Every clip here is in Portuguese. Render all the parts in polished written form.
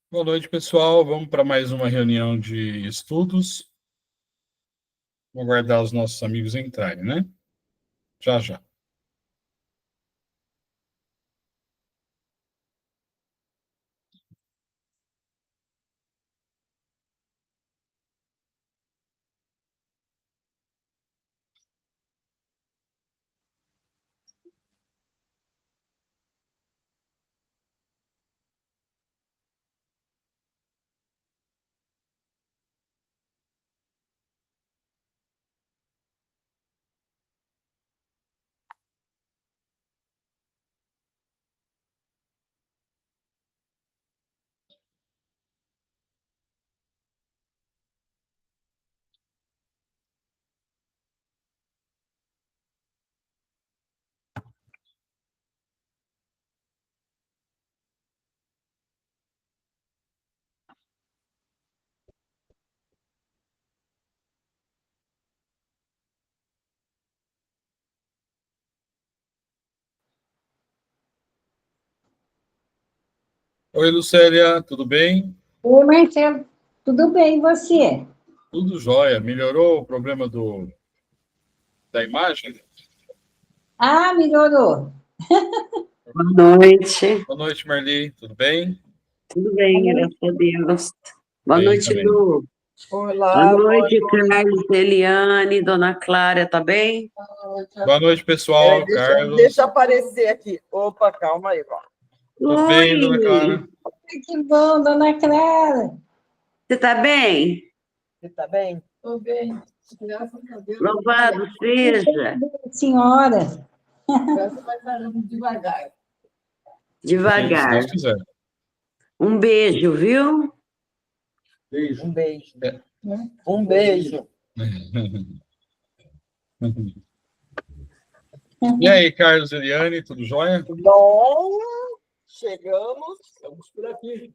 Boa noite, pessoal. Vamos para mais uma reunião de estudos. Vou aguardar os nossos amigos entrarem, né? Já, já. Oi, Lucélia, tudo bem? Oi, Marcelo, tudo bem, e você? Tudo jóia. Melhorou o problema da imagem? Ah, melhorou. Boa noite. Boa noite, Marli. Tudo bem? Tudo bem, graças a Deus. Boa Bem noite, também. Lu. Olá, Boa noite, Carlos, Eliane, Dona Clara, tá bem? Boa noite, pessoal. Carlos. Deixa aparecer aqui. Opa, calma aí. Ó. Tudo bem, Dona Clara? Que bom, dona Clara. Você tá bem? Você tá bem? Estou bem, graças a Deus. Louvado seja. Senhora, Graças vai parando devagar. Se Devagar. Deus quiser. Um beijo, viu? Um beijo. É. Um beijo. E aí, Carlos, Eliane, tudo jóia? Bom, chegamos. Estamos por aqui.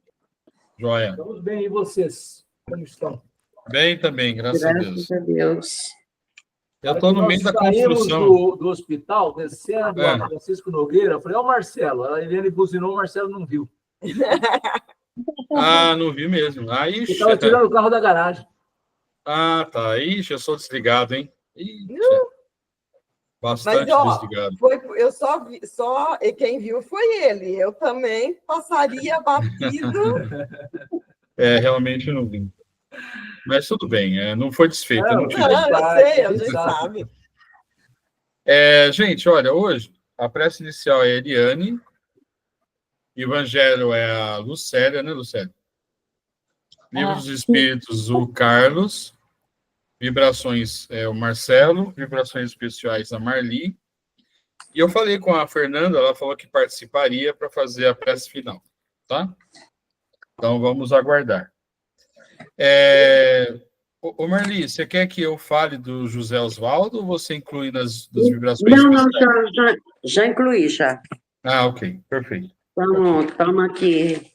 Jóia. Estamos bem, e vocês? Como estão? Bem também, graças a Deus. Graças a Deus. Eu estou no meio da Nós saímos construção. do hospital, descendo É. a Francisco Nogueira, eu falei, ó o Marcelo. A Eliane buzinou, o Marcelo não viu. Ah, não vi mesmo. Aí, Ele estava tirando o carro da garagem. Ah, tá. Ixi, eu sou desligado, hein? Ixi. Bastante Mas, ó, desligado. eu só vi, e quem viu foi ele. Eu também passaria batido. É, realmente eu não vi. Mas tudo bem, não foi desfeito. Eu não tive. Não, eu sei, a gente sabe. Gente, olha, hoje a prece inicial é a Eliane, Evangelho é a Lucélia, né, Lucélia? Livro dos Espíritos, o Carlos, Vibrações é o Marcelo, Vibrações Especiais a Marli. E eu falei com a Fernanda, ela falou que participaria para fazer a prece final, tá? Então vamos aguardar. Ô Marli, você quer que eu fale do José Osvaldo ou você inclui das vibrações Não, especiais? já incluí, já. Ah, ok, perfeito. Estamos aqui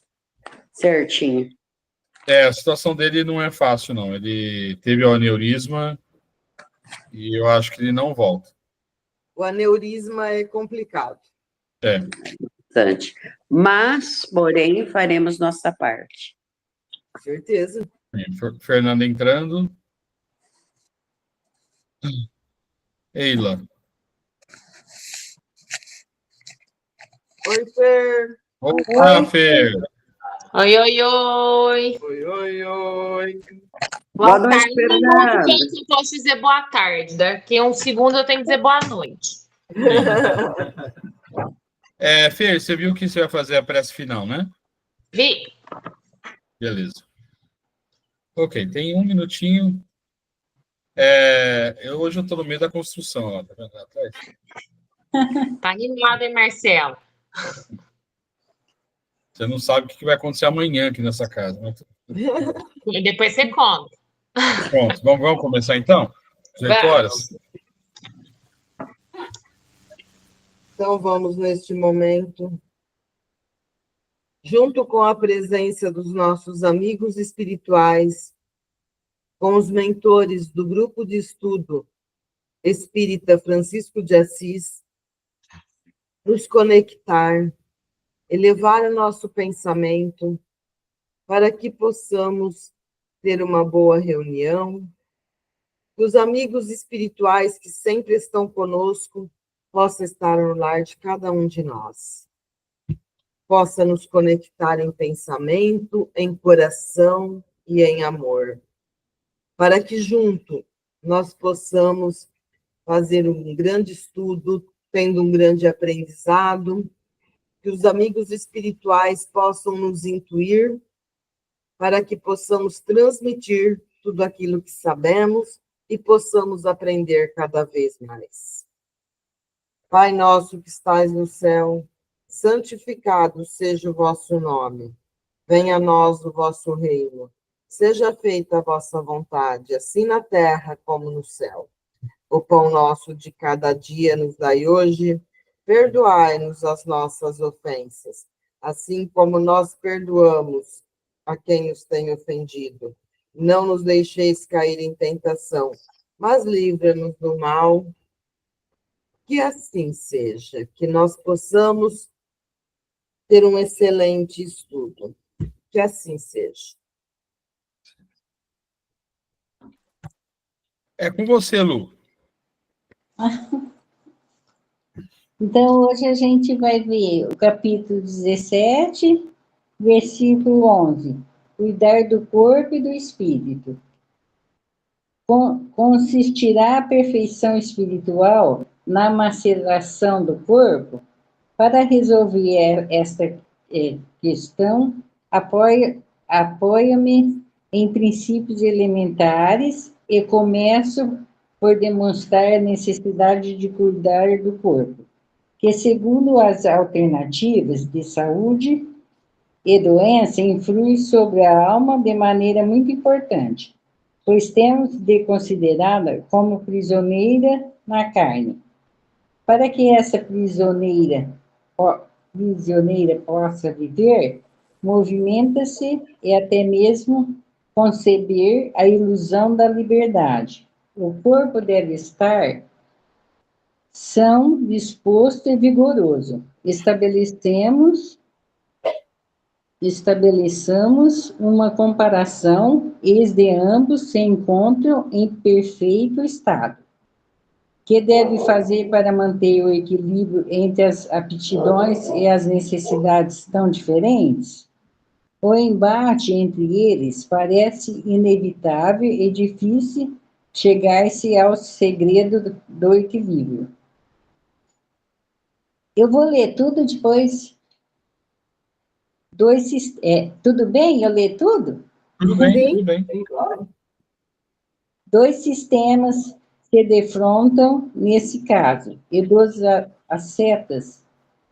certinho. A situação dele não é fácil, não. Ele teve o aneurisma e eu acho que ele não volta. O aneurisma é complicado. Bastante. Mas, porém, faremos nossa parte. Certeza. Fernanda entrando. Eila. Oi, Fer. Olá, Fer. Oi, oi, oi. Oi, oi, oi. Boa Boa noite, tarde. Um Fernanda. minuto que eu posso dizer boa tarde. Daqui a um segundo eu tenho que dizer boa noite. Fer, você viu que você vai fazer a prece final, né? Vi. Beleza. Ok, tem um minutinho. Hoje eu estou no meio da construção, ó, tá vendo atrás? Tá animado, hein, Marcelo? Você não sabe o que vai acontecer amanhã aqui nessa casa. Né? E depois você conta. Pronto, vamos começar então? 18 horas? Então, vamos neste momento, junto com a presença dos nossos amigos espirituais, com os mentores do grupo de estudo espírita Francisco de Assis, nos conectar, elevar o nosso pensamento para que possamos ter uma boa reunião, que os amigos espirituais que sempre estão conosco possam estar no lar de cada um de nós, possa nos conectar em pensamento, em coração e em amor, para que junto nós possamos fazer um grande estudo, tendo um grande aprendizado, que os amigos espirituais possam nos intuir, para que possamos transmitir tudo aquilo que sabemos e possamos aprender cada vez mais. Pai nosso que estais no céu, santificado seja o vosso nome. Venha a nós o vosso reino. Seja feita a vossa vontade, assim na terra como no céu. O pão nosso de cada dia nos dai hoje. Perdoai-nos as nossas ofensas, assim como nós perdoamos a quem nos tem ofendido. Não nos deixeis cair em tentação, mas livra-nos do mal. Que assim seja, que nós possamos ter um excelente estudo. Que assim seja. É com você, Lu. Então, hoje a gente vai ver o capítulo 17, versículo 11. Cuidar do corpo e do espírito. Consistirá a perfeição espiritual na maceração do corpo? Para resolver esta questão, apoio-me em princípios elementares e começo por demonstrar a necessidade de cuidar do corpo, que, segundo as alternativas de saúde e doença, influi sobre a alma de maneira muito importante, pois temos de considerá-la como prisioneira na carne. Para que essa prisioneira possa viver, movimenta-se e até mesmo conceber a ilusão da liberdade. O corpo deve estar são, disposto e vigoroso. Estabeleçamos uma comparação, eis de ambos se encontram em perfeito estado. Que deve fazer para manter o equilíbrio entre as aptidões e as necessidades tão diferentes? O embate entre eles parece inevitável e difícil chegar-se ao segredo do equilíbrio. Eu vou ler tudo depois. Tudo bem eu ler tudo? Tudo bem, tudo bem. Dois sistemas se defrontam nesse caso, e dos ascetas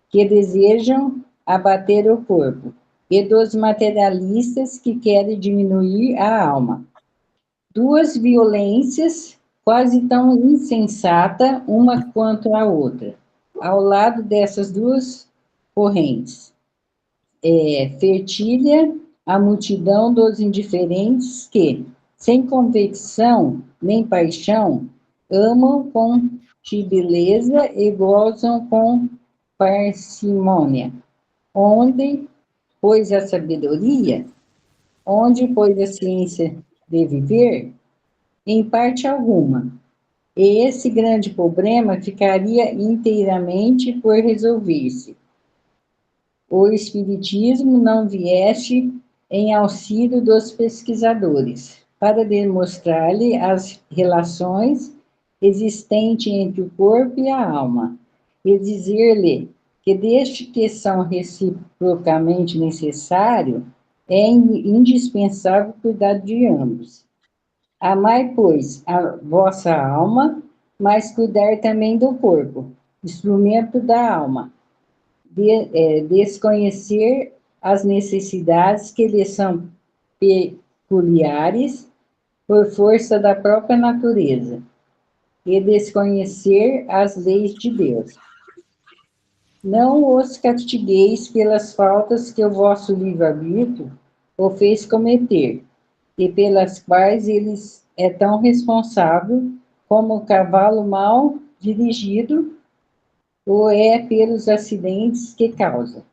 que desejam abater o corpo, e dos materialistas que querem diminuir a alma. Duas violências quase tão insensata uma quanto a outra. Ao lado dessas duas correntes, fertilha a multidão dos indiferentes que, sem convicção nem paixão, amam com tibileza e gozam com parcimônia. Onde, pois, a sabedoria, onde, pois, a ciência de viver, em parte alguma. E esse grande problema ficaria inteiramente por resolver-se. O Espiritismo não viesse em auxílio dos pesquisadores, para demonstrar-lhe as relações existentes entre o corpo e a alma, e dizer-lhe que, desde que são reciprocamente necessários, é indispensável cuidar de ambos. Amai, pois, a vossa alma, mas cuidar também do corpo, instrumento da alma. Desconhecer as necessidades que lhe são peculiares por força da própria natureza, e desconhecer as leis de Deus. Não os castigueis pelas faltas que o vosso livre-arbítrio o fez cometer, e pelas quais eles é tão responsável como o cavalo mal dirigido ou é pelos acidentes que causa.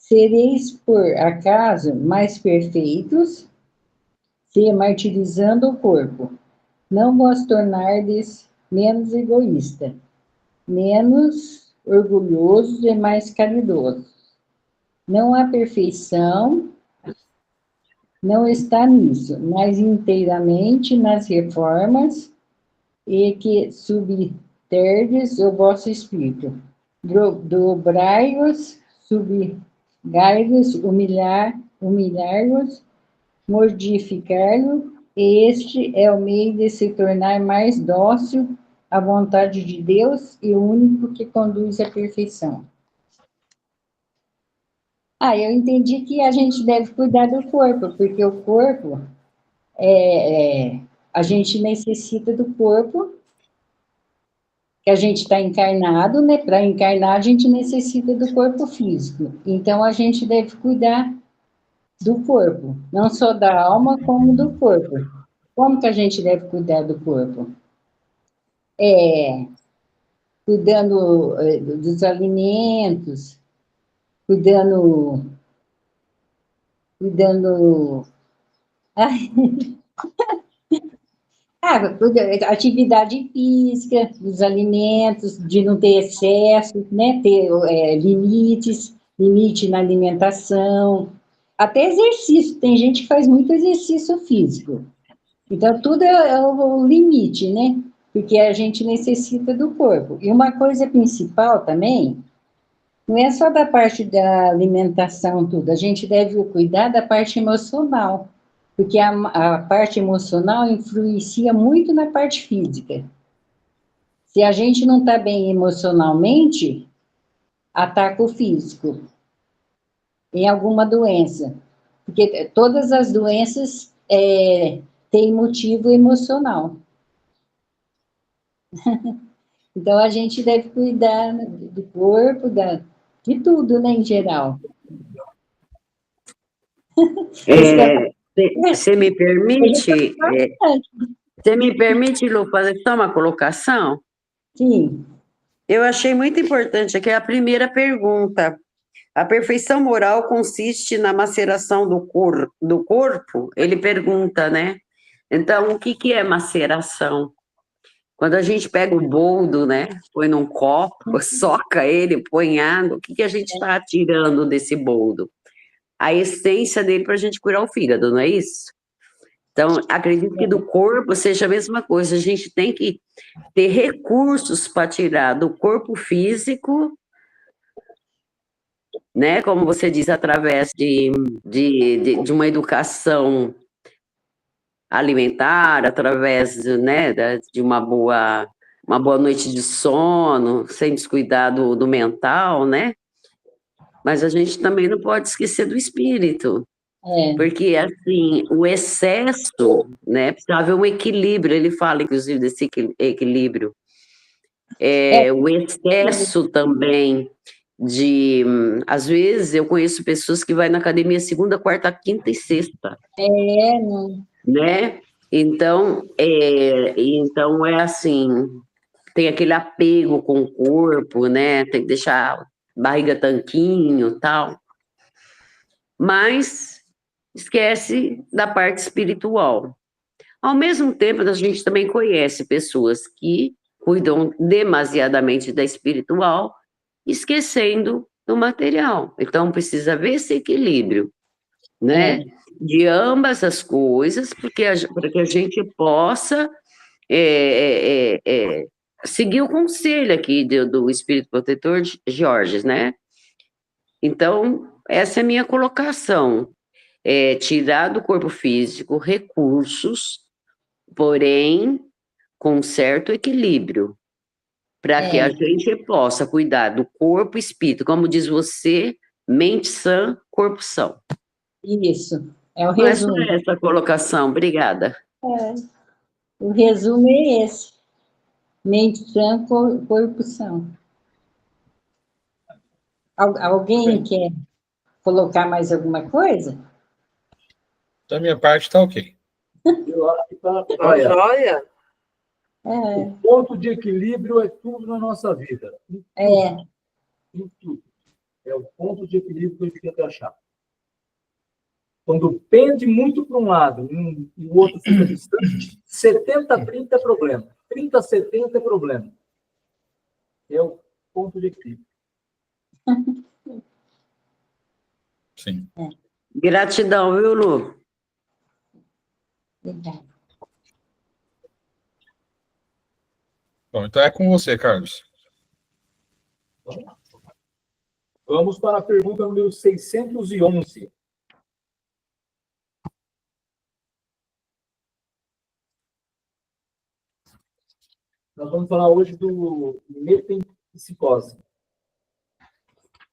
Sereis, por acaso, mais perfeitos, se martirizando o corpo. Não vos tornardes menos egoísta, menos orgulhosos e mais caridosos. Não há perfeição, não está nisso, mas inteiramente nas reformas e que subterdes o vosso espírito. Dobrai-vos, subgai-vos, humilhar-vos, mortificar-vos, e este é o meio de se tornar mais dócil à vontade de Deus e o único que conduz à perfeição. Eu entendi que a gente deve cuidar do corpo, porque o corpo, a gente necessita do corpo, que a gente está encarnado, né? Para encarnar, a gente necessita do corpo físico. Então, a gente deve cuidar do corpo, não só da alma, como do corpo. Como que a gente deve cuidar do corpo? Cuidando dos alimentos, cuidando... atividade física, dos alimentos, de não ter excesso, né? Ter limite na alimentação, até exercício, tem gente que faz muito exercício físico. Então, tudo é o limite, né? Porque a gente necessita do corpo. E uma coisa principal também, não é só da parte da alimentação, tudo, a gente deve cuidar da parte emocional, porque a parte emocional influencia muito na parte física. Se a gente não está bem emocionalmente, ataca o físico, em alguma doença, porque todas as doenças têm motivo emocional. Então, a gente deve cuidar do corpo, de tudo, né, em geral. Você me permite, Lu, fazer só uma colocação? Sim. Eu achei muito importante aqui a primeira pergunta. A perfeição moral consiste na maceração do corpo? Ele pergunta, né? Então, o que é maceração? Quando a gente pega o boldo, né? Põe num copo, soca ele, põe água, o que a gente está tirando desse boldo? A essência dele para a gente curar o fígado, não é isso? Então, acredito que do corpo seja a mesma coisa. A gente tem que ter recursos para tirar do corpo físico, né? Como você diz, através de uma educação alimentar, através, né, de uma boa noite de sono, sem descuidar do mental, né? Mas a gente também não pode esquecer do espírito. Porque, assim, o excesso, né, precisa haver um equilíbrio, ele fala, inclusive, desse equilíbrio. O excesso também às vezes, eu conheço pessoas que vão na academia segunda, quarta, quinta e sexta. Não. Né? Então, é assim, tem aquele apego com o corpo, né? Tem que deixar a barriga tanquinho e tal. Mas esquece da parte espiritual. Ao mesmo tempo, a gente também conhece pessoas que cuidam demasiadamente da espiritual, esquecendo do material. Então, precisa haver esse equilíbrio, né? De ambas as coisas, para que a gente possa seguir o conselho aqui do Espírito Protetor Jorge, né? Então, essa é a minha colocação. Tirar do corpo físico recursos, porém com certo equilíbrio, para que a gente possa cuidar do corpo e espírito, como diz você, mente sã, corpo são. Isso, é o resumo. Não é só essa colocação, obrigada. O resumo é esse. Mente sã, corpo são. Alguém quer colocar mais alguma coisa? Da minha parte, está ok. Eu acho que está Tá joia? O ponto de equilíbrio é tudo na nossa vida. Em tudo. É o ponto de equilíbrio que a gente tem que achar. Quando pende muito para um lado e o outro fica distante, 70-30 é problema. 30-70 é problema. É o ponto de equilíbrio. Sim. Gratidão, viu, Lu? Verdade. Bom, então é com você, Carlos. Vamos para a pergunta número 611. Nós vamos falar hoje do metempsicose.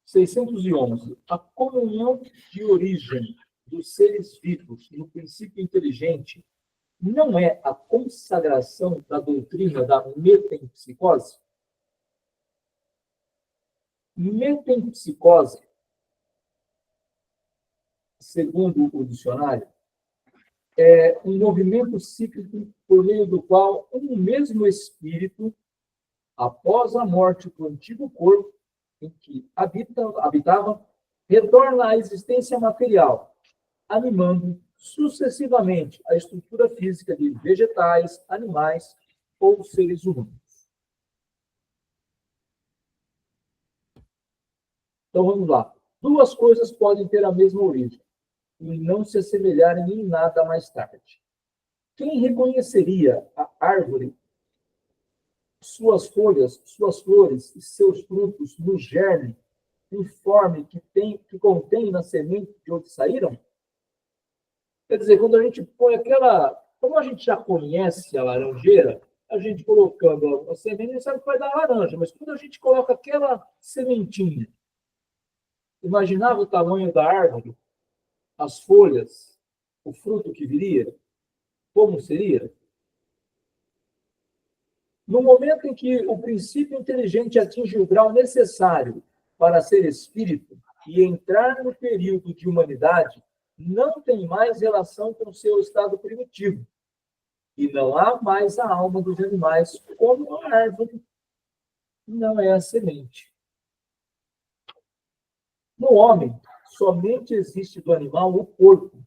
611. A comunhão de origem dos seres vivos no princípio inteligente não é a consagração da doutrina da metempsicose? Metempsicose, segundo o dicionário, é um movimento cíclico por meio do qual um mesmo espírito, após a morte do antigo corpo em que habitava, retorna à existência material, animando sucessivamente a estrutura física de vegetais, animais ou seres humanos. Então, vamos lá. Duas coisas podem ter a mesma origem e não se assemelharem em nada mais tarde. Quem reconheceria a árvore, suas folhas, suas flores e seus frutos no germe informe que contém na semente de onde saíram? Quer dizer, quando a gente põe aquela... Como a gente já conhece a laranjeira, a gente colocando a semente, a gente sabe que vai dar laranja, mas quando a gente coloca aquela sementinha, imaginava o tamanho da árvore, as folhas, o fruto que viria? Como seria? No momento em que o princípio inteligente atinge o grau necessário para ser espírito e entrar no período de humanidade, não tem mais relação com o seu estado primitivo. E não há mais a alma dos animais como a árvore não é a semente. No homem, somente existe do animal o corpo,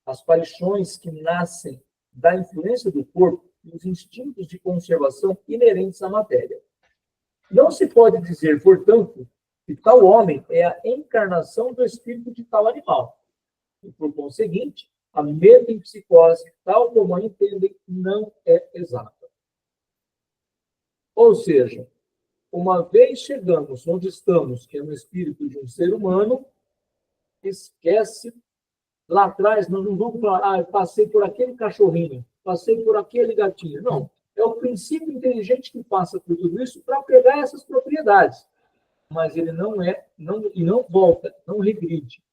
as paixões que nascem da influência do corpo e os instintos de conservação inerentes à matéria. Não se pode dizer, portanto, que tal homem é a encarnação do espírito de tal animal. E, por conseguinte, a metempsicose, tal como a entendem, não é exata. Ou seja, uma vez chegamos onde estamos, que é no espírito de um ser humano, esquece. Lá atrás, nós não vamos falar, eu passei por aquele cachorrinho, passei por aquele gatinho. Não. É o princípio inteligente que passa por tudo isso para pegar essas propriedades. Mas ele não volta, não regride.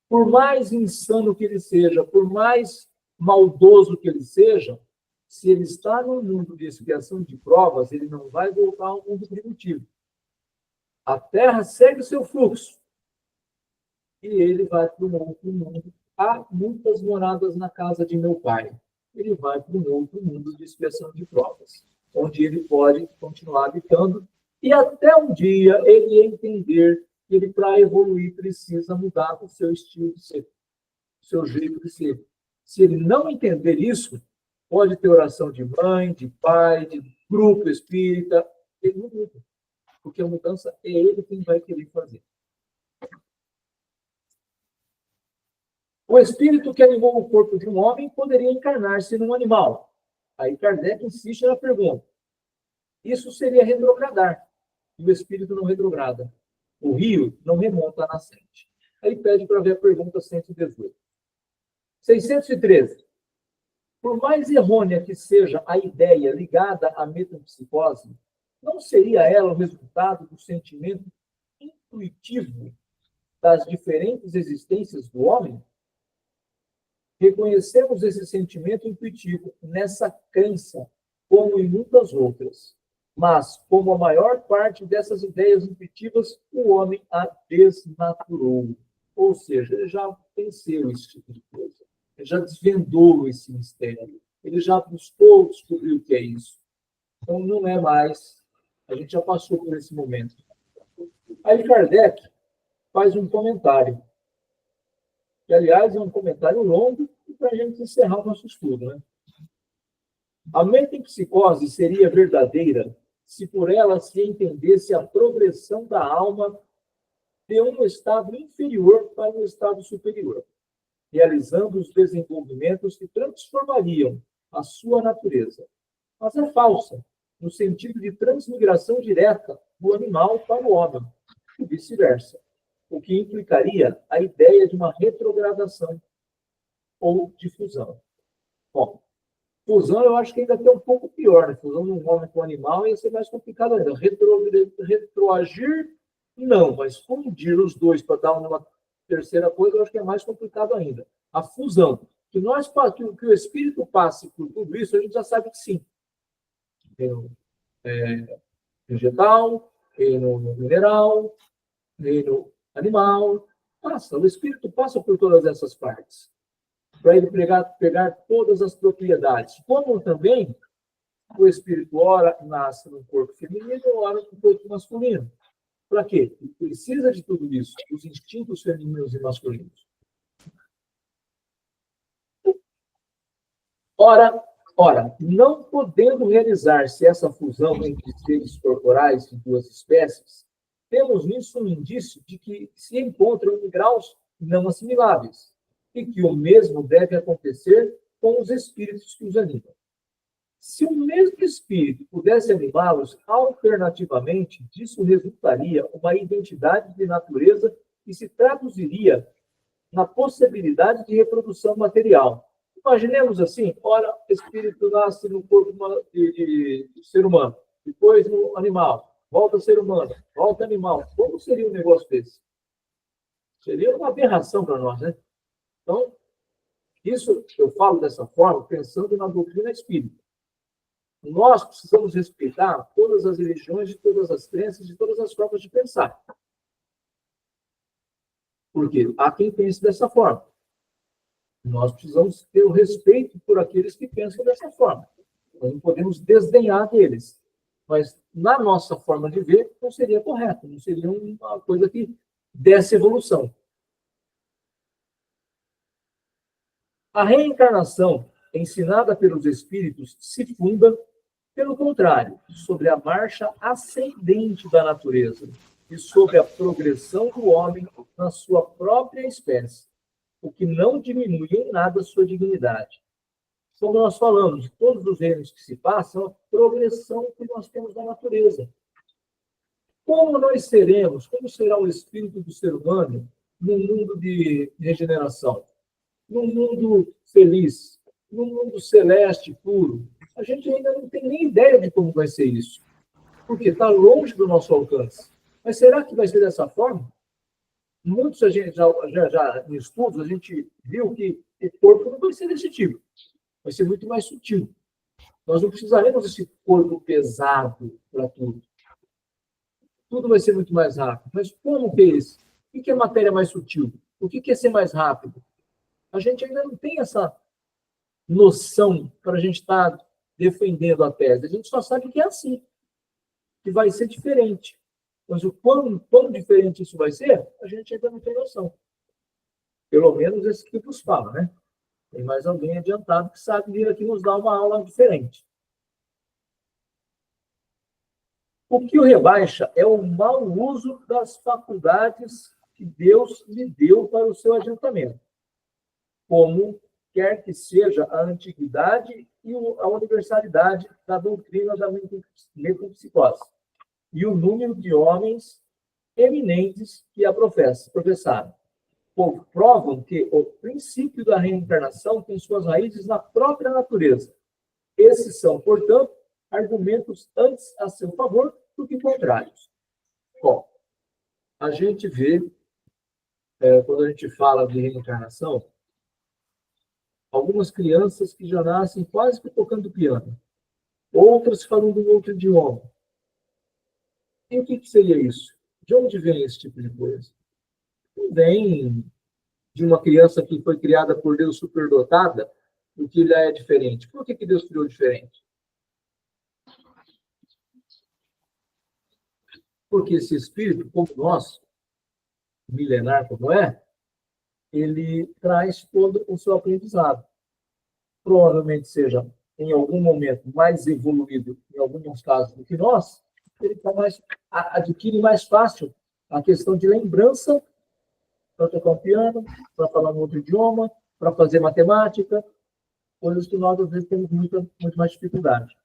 Por mais insano que ele seja, por mais maldoso que ele seja, se ele está no mundo de expiação de provas, ele não vai voltar ao mundo primitivo. A Terra segue o seu fluxo. E ele vai para um outro mundo. Há muitas moradas na casa de meu pai. Ele vai para um outro mundo de expiação de provas, onde ele pode continuar habitando e até um dia ele entender que ele, para evoluir, precisa mudar o seu estilo de ser, o seu jeito de ser. Se ele não entender isso, pode ter oração de mãe, de pai, de grupo espírita, ele não muda, porque a mudança é ele quem vai querer fazer. O espírito que animou o corpo de um homem poderia encarnar-se num animal. Aí Kardec insiste na pergunta. Isso seria retrogradar. E o espírito não retrograda. O rio não remonta à nascente. Aí pede para ver a pergunta 118. 613. Por mais errônea que seja a ideia ligada à metempsicose, não seria ela o resultado do sentimento intuitivo das diferentes existências do homem? Reconhecemos esse sentimento intuitivo nessa crença, como em muitas outras. Mas, como a maior parte dessas ideias intuitivas, o homem a desnaturou. Ou seja, ele já venceu esse tipo de coisa. Ele já desvendou esse mistério. Ele já buscou descobrir o que é isso. Então, não é mais. A gente já passou por esse momento. Aí, Kardec faz um comentário. Que, aliás, é um comentário longo para a gente encerrar o nosso estudo, né? A metempsicose seria verdadeira se por ela se entendesse a progressão da alma de um estado inferior para um estado superior, realizando os desenvolvimentos que transformariam a sua natureza. Mas é falsa, no sentido de transmigração direta do animal para o homem, e vice-versa, o que implicaria a ideia de uma retrogradação ou de fusão. Bom, fusão eu acho que ainda é um pouco pior, né? Fusão de um homem com um animal ia ser mais complicado ainda. Retroagir, não, mas fundir os dois para dar uma terceira coisa, eu acho que é mais complicado ainda. A fusão. Que o espírito passe por tudo isso, a gente já sabe que sim. Reino vegetal, reino mineral, reino animal. O espírito passa por todas essas partes. Para ele pegar todas as propriedades. Como também o espírito ora nasce num corpo feminino, ora num corpo masculino. Para quê? Ele precisa de tudo isso, os instintos femininos e masculinos. Ora, não podendo realizar-se essa fusão entre seres corporais de duas espécies, temos nisso um indício de que se encontram em graus não assimiláveis, e que o mesmo deve acontecer com os espíritos que os animam. Se o mesmo espírito pudesse animá-los alternativamente, disso resultaria uma identidade de natureza que se traduziria na possibilidade de reprodução material. Imaginemos assim, ora, o espírito nasce no corpo de ser humano, depois no animal, volta a ser humano, volta animal. Como seria um negócio desse? Seria uma aberração para nós, né? Então, isso eu falo dessa forma, pensando na doutrina espírita. Nós precisamos respeitar todas as religiões, de todas as crenças, de todas as formas de pensar. Porque há quem pense dessa forma. Nós precisamos ter o respeito por aqueles que pensam dessa forma. Nós não podemos desdenhar deles. Mas, na nossa forma de ver, não seria correto, não seria uma coisa que desse evolução. A reencarnação ensinada pelos espíritos se funda, pelo contrário, sobre a marcha ascendente da natureza e sobre a progressão do homem na sua própria espécie, o que não diminui em nada sua dignidade. Como nós falamos, de todos os reinos que se passam, a progressão que nós temos da natureza. Como nós seremos, como será o espírito do ser humano num mundo de regeneração? Num mundo feliz, num mundo celeste, puro. A gente ainda não tem nem ideia de como vai ser isso, porque está longe do nosso alcance. Mas será que vai ser dessa forma? Muitos, a gente já em estudos, a gente viu que o corpo não vai ser desse tipo. Vai ser muito mais sutil. Nós não precisaremos desse corpo pesado para tudo. Tudo vai ser muito mais rápido. Mas como que é isso? O que é matéria mais sutil? O que é ser mais rápido? A gente ainda não tem essa noção para a gente estar defendendo a tese. A gente só sabe que é assim, que vai ser diferente. Mas o quão diferente isso vai ser, a gente ainda não tem noção. Pelo menos esse que nos fala, né? Tem mais alguém adiantado que sabe vir aqui nos dar uma aula diferente. O que o rebaixa é o mau uso das faculdades que Deus lhe deu para o seu adiantamento, como quer que seja a antiguidade e a universalidade da doutrina da metempsicose, e o número de homens eminentes que a professaram. Provam que o princípio da reencarnação tem suas raízes na própria natureza. Esses são, portanto, argumentos antes a seu favor do que contrários. Bom, a gente vê, quando a gente fala de reencarnação, algumas crianças que já nascem quase que tocando piano, outras falando um outro idioma. E o que seria isso? De onde vem esse tipo de coisa? Não vem de uma criança que foi criada por Deus superdotada, do que ele é diferente. Por que Deus criou diferente? Porque esse espírito, como nós, milenar como é, ele traz todo o seu aprendizado. Provavelmente seja, em algum momento, mais evoluído, em alguns casos, do que nós, ele adquire mais fácil a questão de lembrança para tocar um piano, para falar um outro idioma, para fazer matemática, coisas que nós, às vezes, temos muito mais dificuldade.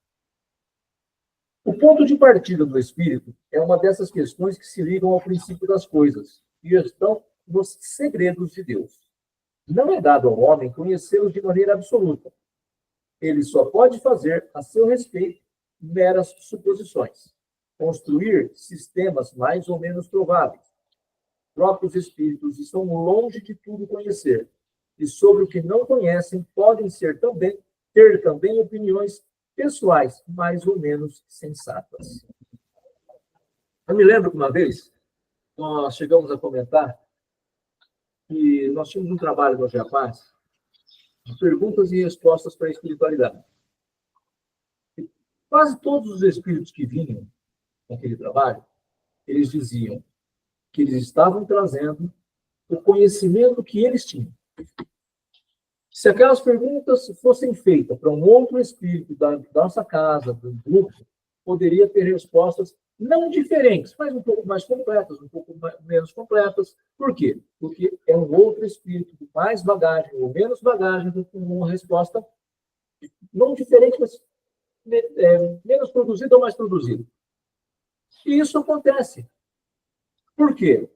O ponto de partida do espírito é uma dessas questões que se ligam ao princípio das coisas e estão nos segredos de Deus. Não é dado ao homem conhecê-los de maneira absoluta. Ele só pode fazer, a seu respeito, meras suposições, construir sistemas mais ou menos prováveis. Próprios espíritos estão longe de tudo conhecer, e sobre o que não conhecem podem ter também opiniões pessoais mais ou menos sensatas. Eu me lembro que uma vez nós chegamos a comentar que nós tínhamos um trabalho no Japaz de perguntas e respostas para a espiritualidade. E quase todos os espíritos que vinham naquele trabalho, eles diziam que eles estavam trazendo o conhecimento que eles tinham. Se aquelas perguntas fossem feitas para um outro espírito da nossa casa, do grupo, poderia ter respostas não diferentes, mas um pouco mais completas, um pouco menos completas. Por quê? Porque é um outro espírito com mais bagagem ou menos bagagem do que uma resposta não diferente, mas menos produzida ou mais produzida. E isso acontece. Por quê?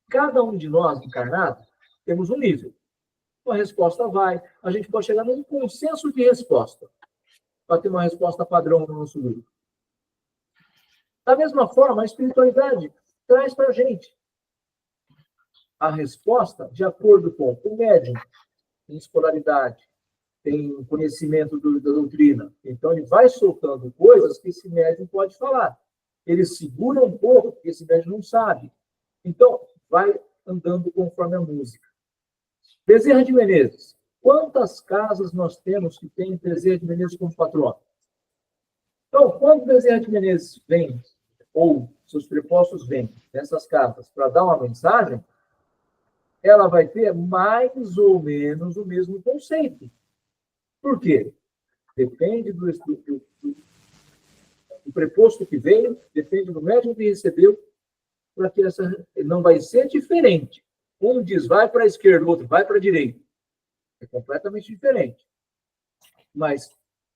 Cada um de nós encarnados temos um nível. Uma resposta a gente pode chegar num consenso de resposta para ter uma resposta padrão no nosso grupo. Da mesma forma, a espiritualidade traz para a gente a resposta de acordo com o médium, tem escolaridade, tem conhecimento da doutrina. Então, ele vai soltando coisas que esse médium pode falar. Ele segura um pouco, porque esse médium não sabe. Então, vai andando conforme a música. Bezerra de Menezes. Quantas casas nós temos que tem Bezerra de Menezes como patrono? Então, quando Bezerra de Menezes vem, ou seus prepostos vêm nessas casas para dar uma mensagem, ela vai ter mais ou menos o mesmo conceito. Por quê? Depende do preposto que veio, depende do médium que recebeu, para que não vai ser diferente. Um diz vai para a esquerda, o outro vai para a direita. É completamente diferente. Mas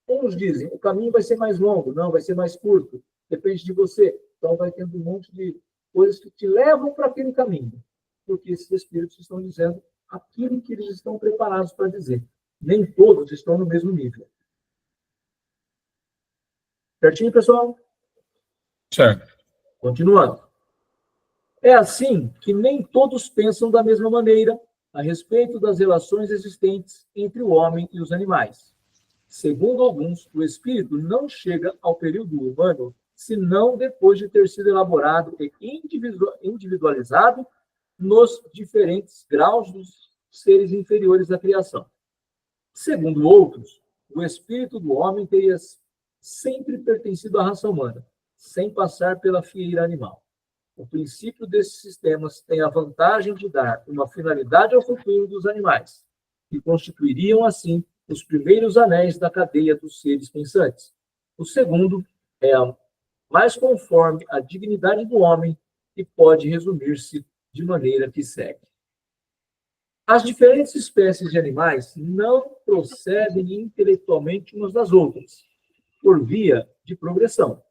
uns dizem o caminho vai ser mais longo, não, vai ser mais curto. Depende de você. Então vai tendo um monte de coisas que te levam para aquele caminho. Porque esses espíritos estão dizendo aquilo que eles estão preparados para dizer. Nem todos estão no mesmo nível. Certinho, pessoal? Certo. Continuando. É assim que nem todos pensam da mesma maneira a respeito das relações existentes entre o homem e os animais. Segundo alguns, o espírito não chega ao período humano senão depois de ter sido elaborado e individualizado nos diferentes graus dos seres inferiores à criação. Segundo outros, o espírito do homem teria sempre pertencido à raça humana, sem passar pela fieira animal. O princípio desses sistemas tem a vantagem de dar uma finalidade ao futuro dos animais, que constituiriam, assim, os primeiros anéis da cadeia dos seres pensantes. O segundo é mais conforme à dignidade do homem e pode resumir-se de maneira que segue. As diferentes espécies de animais não procedem intelectualmente umas das outras, por via de progressão.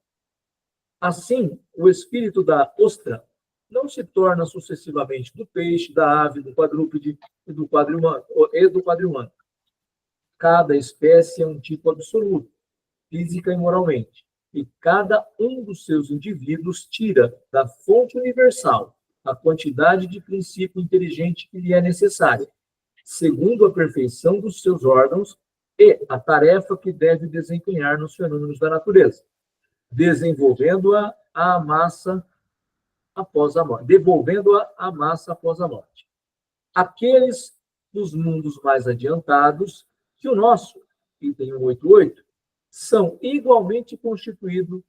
Assim, o espírito da ostra não se torna sucessivamente do peixe, da ave, do quadrúpede e do quadri-humano. Cada espécie é um tipo absoluto, física e moralmente, e cada um dos seus indivíduos tira da fonte universal a quantidade de princípio inteligente que lhe é necessária, segundo a perfeição dos seus órgãos e a tarefa que deve desempenhar nos fenômenos da natureza, devolvendo-a à massa após a morte. Aqueles dos mundos mais adiantados que o nosso, item 188, são igualmente constituídos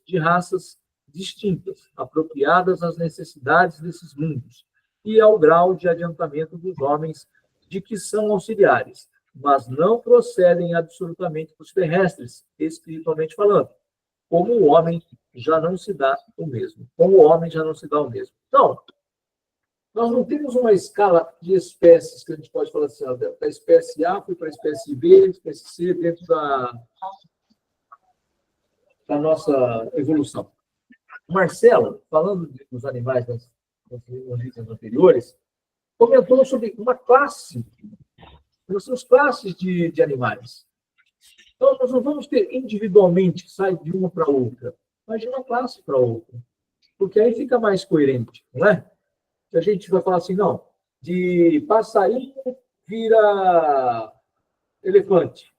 de raças distintas, apropriadas às necessidades desses mundos e ao grau de adiantamento dos homens de que são auxiliares, mas não procedem absolutamente dos terrestres, espiritualmente falando, como o homem já não se dá o mesmo. Como o homem já não se dá o mesmo. Então, nós não temos uma escala de espécies que a gente pode falar assim, da espécie A foi para a espécie B, espécie C, dentro da nossa evolução. Marcelo, falando dos animais das origens anteriores, comentou sobre uma classe. Nós temos classes de animais. Então, nós não vamos ter individualmente que sai de uma para outra, mas de uma classe para outra. Porque aí fica mais coerente, não é? Se a gente vai falar assim, não, de passarinho vira elefante.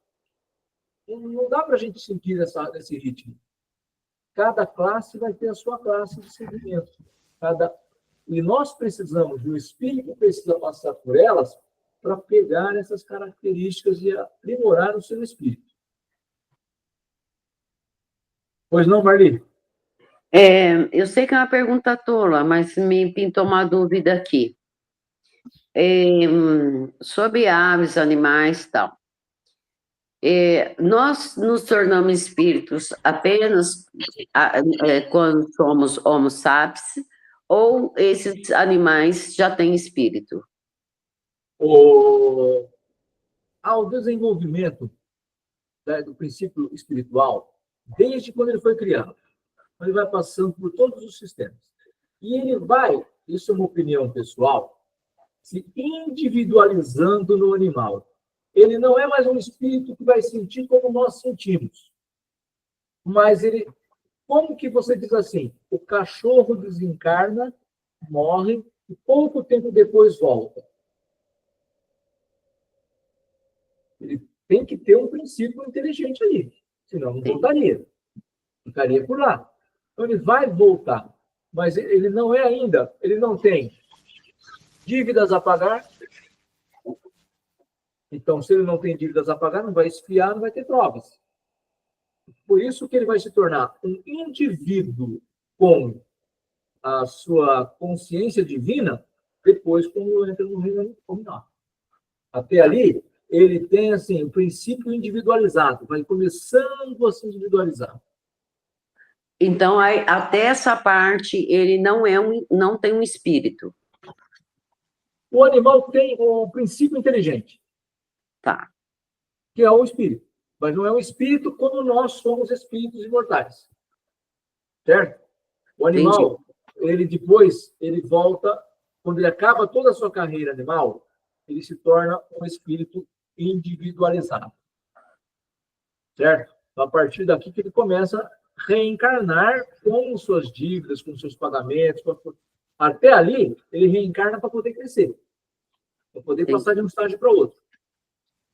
Não dá para a gente sentir esse ritmo. Cada classe vai ter a sua classe de sentimento. E nós precisamos, o espírito precisa passar por elas para pegar essas características e aprimorar o seu espírito. Pois não, Marli? Eu sei que é uma pergunta tola, mas me pintou uma dúvida aqui. Sobre aves, animais e tal. Nós nos tornamos espíritos apenas quando somos homo sapiens, ou esses animais já têm espírito? Ao desenvolvimento do princípio espiritual, desde quando ele foi criado, ele vai passando por todos os sistemas. E ele vai, isso é uma opinião pessoal, se individualizando no animal. Ele não é mais um espírito que vai sentir como nós sentimos. Mas ele, como que você diz assim, o cachorro desencarna, morre, e pouco tempo depois volta. Ele tem que ter um princípio inteligente ali, senão não voltaria. Ficaria por lá. Então ele vai voltar, mas ele não é ainda, ele não tem dívidas a pagar. Então, se ele não tem dívidas a pagar, não vai esfriar, não vai ter provas. Por isso que ele vai se tornar um indivíduo com a sua consciência divina, depois, quando entra no reino nominal. Até ali, ele tem, assim, o princípio individualizado, vai começando a se individualizar. Então, até essa parte, ele não tem um espírito. O animal tem o princípio inteligente. Tá. Que é o espírito. Mas não é um espírito como nós somos espíritos imortais. Certo? O animal, ele volta, quando ele acaba toda a sua carreira animal, ele se torna um espírito individualizado. Certo? Então, a partir daqui que ele começa a reencarnar com suas dívidas, com seus pagamentos. Até ali, ele reencarna para poder crescer. Para poder passar de um estágio para outro.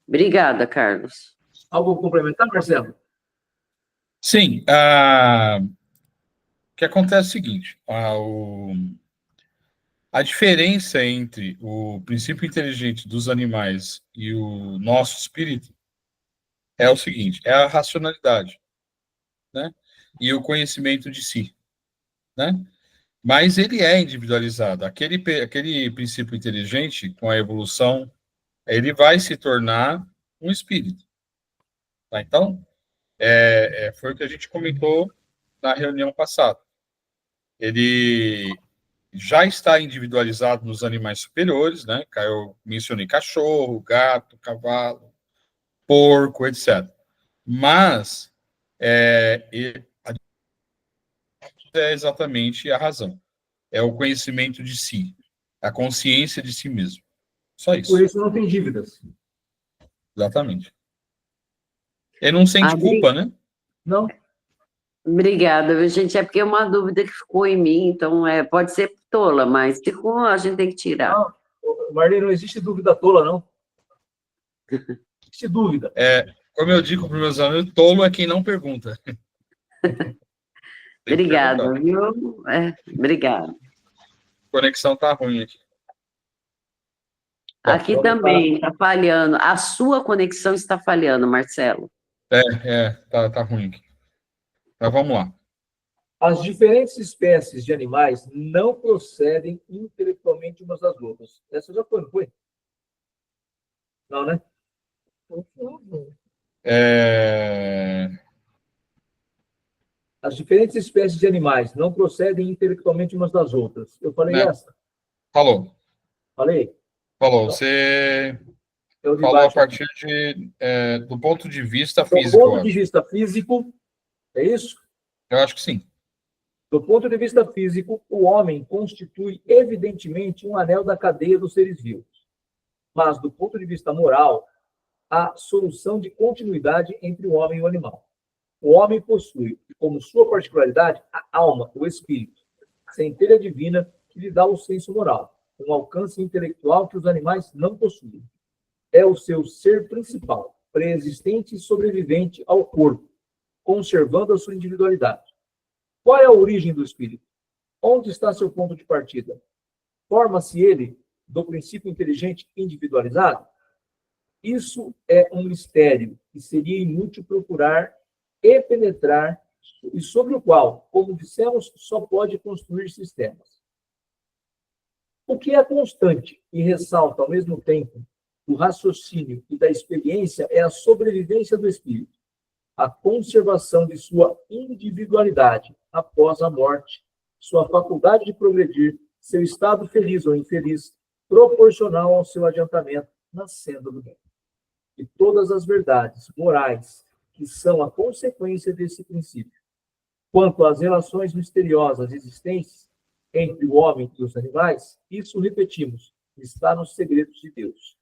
Obrigada, Carlos. Algo complementar, Marcelo? Sim. O que acontece é o seguinte. A diferença entre o princípio inteligente dos animais e o nosso espírito é o seguinte, é a racionalidade, né? E o conhecimento de si, né? Mas ele é individualizado. Aquele princípio inteligente, com a evolução, ele vai se tornar um espírito. Tá? Então, foi o que a gente comentou na reunião passada. Ele já está individualizado nos animais superiores, né? Eu mencionei cachorro, gato, cavalo, porco, etc. Mas é exatamente a razão. É o conhecimento de si, a consciência de si mesmo. Só isso. Por isso não tem dívidas. Exatamente. Ele não sente culpa, né? Não. Obrigada, gente. É porque é uma dúvida que ficou em mim, então pode ser tola, mas ficou, a gente tem que tirar. Não, Marli, não existe dúvida tola, não. Existe dúvida. Como eu digo para os meus alunos, tolo é quem não pergunta. Obrigada, viu? Obrigada. A conexão está ruim aqui. Aqui também está falhando. A sua conexão está falhando, Marcelo. Tá ruim aqui. Mas vamos lá. As diferentes espécies de animais não procedem intelectualmente umas das outras. Essa já foi, não foi? Não, né? É, As diferentes espécies de animais não procedem intelectualmente umas das outras. Eu falei né? essa? Falou. Falei? Você É o de falou a baixo. partir do ponto de vista Do físico, eu ponto de acho. vista físico, é isso? Eu acho que sim. Do ponto de vista físico, o homem constitui evidentemente um anel da cadeia dos seres vivos. Mas, do ponto de vista moral, há solução de continuidade entre o homem e o animal. O homem possui, como sua particularidade, a alma, o espírito, centelha divina que lhe dá o senso moral, um alcance intelectual que os animais não possuem. É o seu ser principal, pré-existente e sobrevivente ao corpo, conservando a sua individualidade. Qual é a origem do espírito? Onde está seu ponto de partida? Forma-se ele do princípio inteligente individualizado? Isso é um mistério que seria inútil procurar e penetrar, e sobre o qual, como dissemos, só pode construir sistemas. O que é constante e ressalta ao mesmo tempo do raciocínio e da experiência é a sobrevivência do espírito, a conservação de sua individualidade após a morte, sua faculdade de progredir, seu estado feliz ou infeliz, proporcional ao seu adiantamento na senda do bem. E todas as verdades morais que são a consequência desse princípio. Quanto às relações misteriosas existentes entre o homem e os animais, isso, repetimos, está nos segredos de Deus,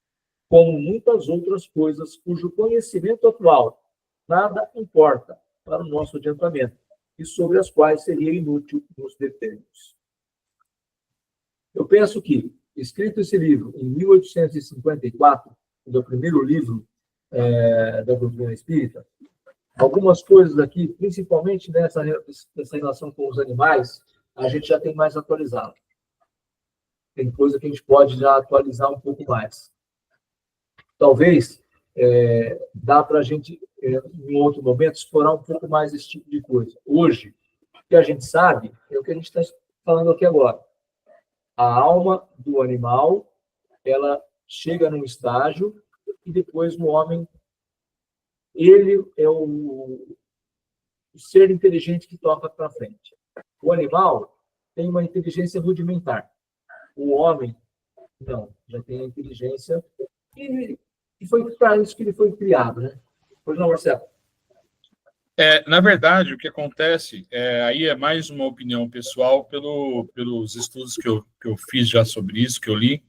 como muitas outras coisas cujo conhecimento atual nada importa para o nosso adiantamento e sobre as quais seria inútil nos determos. Eu penso que, escrito esse livro em 1854, do primeiro livro da doutrina espírita, algumas coisas aqui, principalmente nessa relação com os animais, a gente já tem mais atualizado. Tem coisa que a gente pode já atualizar um pouco mais. Talvez dá para a gente, em outro momento, explorar um pouco mais esse tipo de coisa. Hoje, o que a gente sabe é o que a gente está falando aqui agora. A alma do animal, ela chega num estágio e depois no homem, ele é o ser inteligente que toca para frente. O animal tem uma inteligência rudimentar. O homem, não, já tem a inteligência e foi para isso que ele foi criado, né? Pois não, Marcelo? Na verdade, o que acontece, aí é mais uma opinião pessoal pelos estudos que eu fiz já sobre isso, que eu li.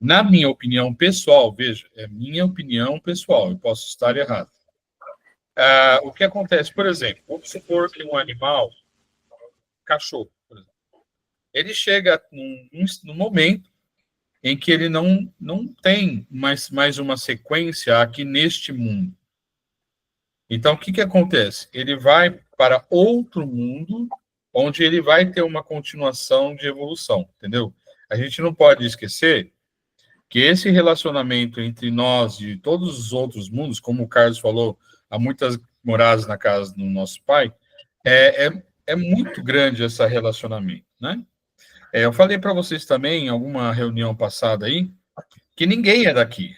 Na minha opinião pessoal, veja, é minha opinião pessoal, eu posso estar errado. O que acontece, por exemplo, vamos supor que um animal, cachorro, por exemplo, ele chega num momento em que ele não tem mais uma sequência aqui neste mundo. Então, o que acontece? Ele vai para outro mundo, onde ele vai ter uma continuação de evolução, entendeu? A gente não pode esquecer que esse relacionamento entre nós e todos os outros mundos, como o Carlos falou, há muitas moradas na casa do nosso pai, é muito grande esse relacionamento, né? Eu falei para vocês também, em alguma reunião passada aí, que ninguém é daqui.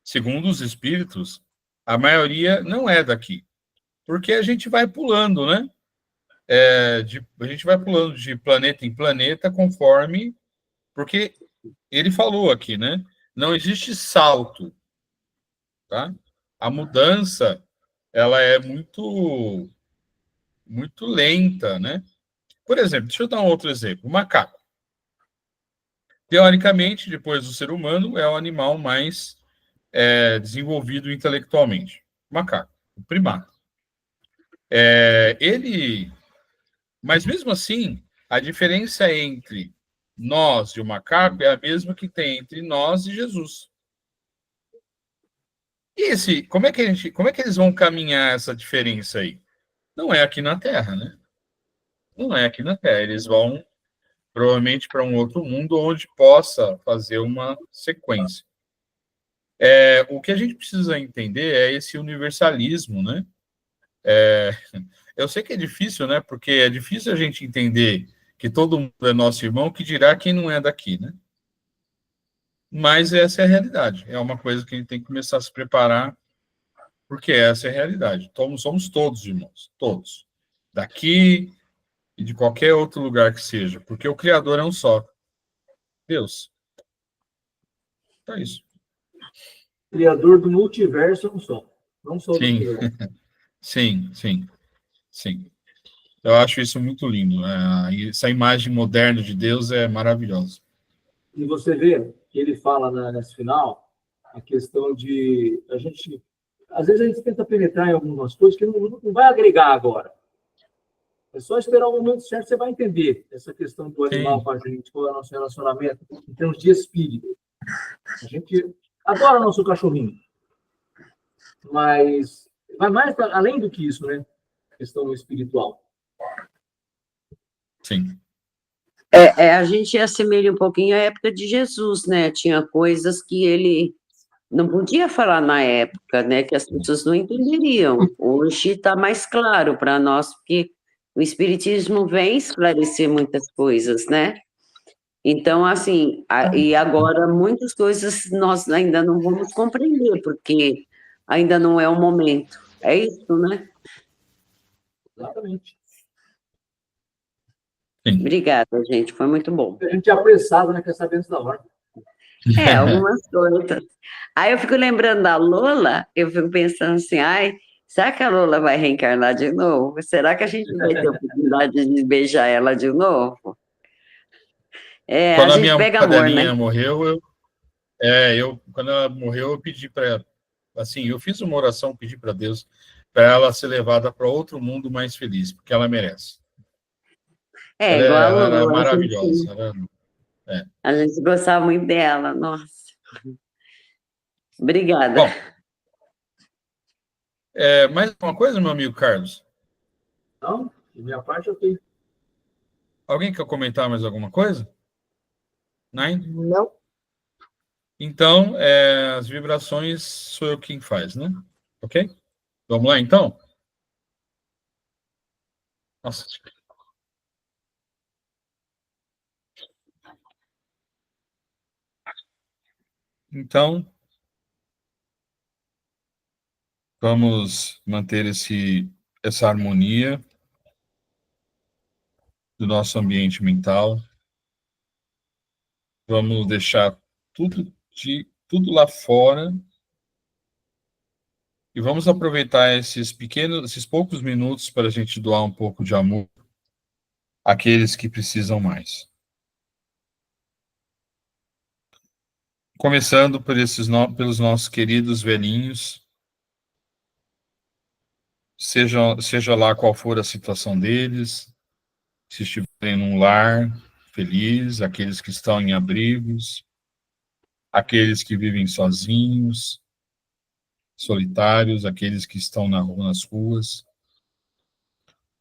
Segundo os espíritos, a maioria não é daqui. Porque a gente vai pulando, né? A gente vai pulando de planeta em planeta conforme... Porque ele falou aqui, né? Não existe salto, tá? A mudança, ela é muito lenta, né? Por exemplo, deixa eu dar um outro exemplo. O macaco. Teoricamente, depois do ser humano, é o animal mais desenvolvido intelectualmente. O macaco, o primata. Mas mesmo assim, a diferença entre nós e o macaco é a mesma que tem entre nós e Jesus. E como é que eles vão caminhar essa diferença aí? Não é aqui na Terra, né? Não é aqui na Terra. Eles vão provavelmente para um outro mundo onde possa fazer uma sequência. O que a gente precisa entender é esse universalismo, né? Eu sei que é difícil, né? Porque é difícil a gente entender que todo mundo é nosso irmão, que dirá quem não é daqui, né? Mas essa é a realidade. É uma coisa que a gente tem que começar a se preparar, porque essa é a realidade. Somos todos irmãos, todos. Daqui e de qualquer outro lugar que seja, porque o Criador é um só. Deus. É isso. Criador do multiverso é um só. Não só do Sim, teu. sim. Eu acho isso muito lindo. Essa imagem moderna de Deus é maravilhosa. E você vê que ele fala nesse final a questão de a gente. Às vezes a gente tenta penetrar em algumas coisas que não vai agregar agora. É só esperar o momento certo, você vai entender essa questão do animal Sim. com a gente, qual é o nosso relacionamento em termos de espírito. A gente adora nosso cachorrinho, mas vai mais além do que isso, né? Questão espiritual. Sim. A gente assemelha um pouquinho à época de Jesus, né? Tinha coisas que ele não podia falar na época, né? Que as pessoas não entenderiam. Hoje está mais claro para nós, porque o Espiritismo vem esclarecer muitas coisas, né? Então, assim, e agora muitas coisas nós ainda não vamos compreender, porque ainda não é o momento. É isso, né? Exatamente. Sim. Obrigada, gente, foi muito bom. A gente é apressado, né? Quer saber antes da hora. Algumas coisas. Aí eu fico lembrando da Lola, eu fico pensando assim, ai, será que a Lola vai reencarnar de novo? Será que a gente vai ter a oportunidade de beijar ela de novo? A Quando a gente minha pega amor, né? cadelinha morreu, quando ela morreu, eu pedi para, assim, eu fiz uma oração, pedi para Deus para ela ser levada para outro mundo mais feliz, porque ela merece. Igual a Ela é Lulu, maravilhosa. a gente gostava muito dela, nossa. Obrigada. Bom, mais uma coisa, meu amigo Carlos? Então, de minha parte, eu tenho. Alguém quer comentar mais alguma coisa? Não? Não. Então, as vibrações sou eu quem faz, né? Ok? Vamos lá, então? Nossa. Então, vamos manter essa harmonia do nosso ambiente mental. Vamos deixar tudo lá fora e vamos aproveitar esses poucos minutos para a gente doar um pouco de amor àqueles que precisam mais. Começando pelos nossos queridos velhinhos, seja lá qual for a situação deles, se estiverem num lar feliz, aqueles que estão em abrigos, aqueles que vivem sozinhos, solitários, aqueles que estão nas ruas,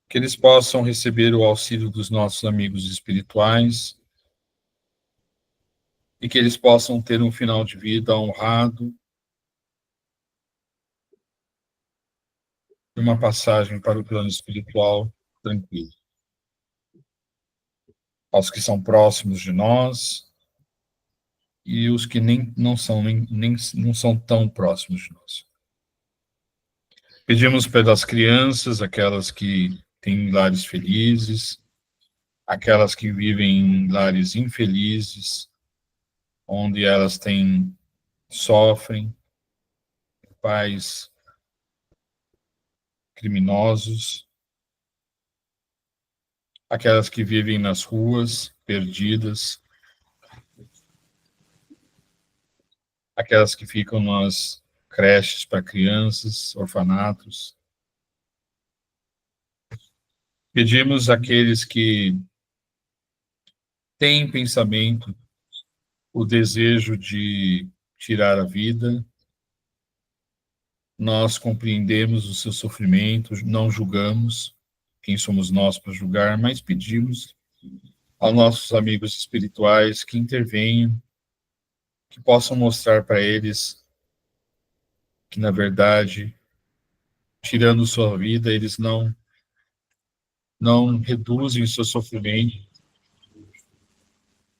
que eles possam receber o auxílio dos nossos amigos espirituais e que eles possam ter um final de vida honrado e uma passagem para o plano espiritual tranquilo. Aos que são próximos de nós e os que não são tão próximos de nós. Pedimos pelas crianças, aquelas que têm lares felizes, aquelas que vivem em lares infelizes, onde elas sofrem, pais criminosos, aquelas que vivem nas ruas, perdidas, aquelas que ficam nas creches para crianças, orfanatos. Pedimos àqueles que têm em pensamento o desejo de tirar a vida. Nós compreendemos o seu sofrimento, não julgamos, quem somos nós para julgar, mas pedimos aos nossos amigos espirituais que intervenham, que possam mostrar para eles que, na verdade, tirando sua vida, eles não não reduzem o seu sofrimento,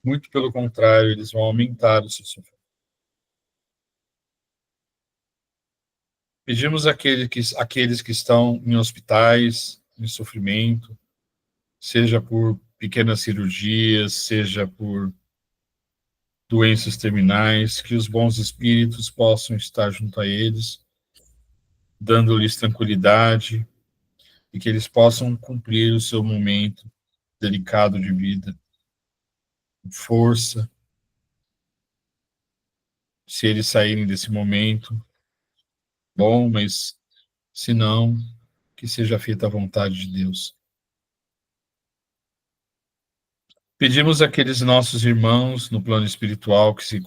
muito pelo contrário, eles vão aumentar o seu sofrimento. Pedimos àqueles que estão em hospitais, em sofrimento, seja por pequenas cirurgias, seja por doenças terminais, que os bons espíritos possam estar junto a eles, dando-lhes tranquilidade, e que eles possam cumprir o seu momento delicado de vida, com força. Se eles saírem desse momento, bom, mas se não, que seja feita a vontade de Deus. Pedimos àqueles nossos irmãos no plano espiritual que se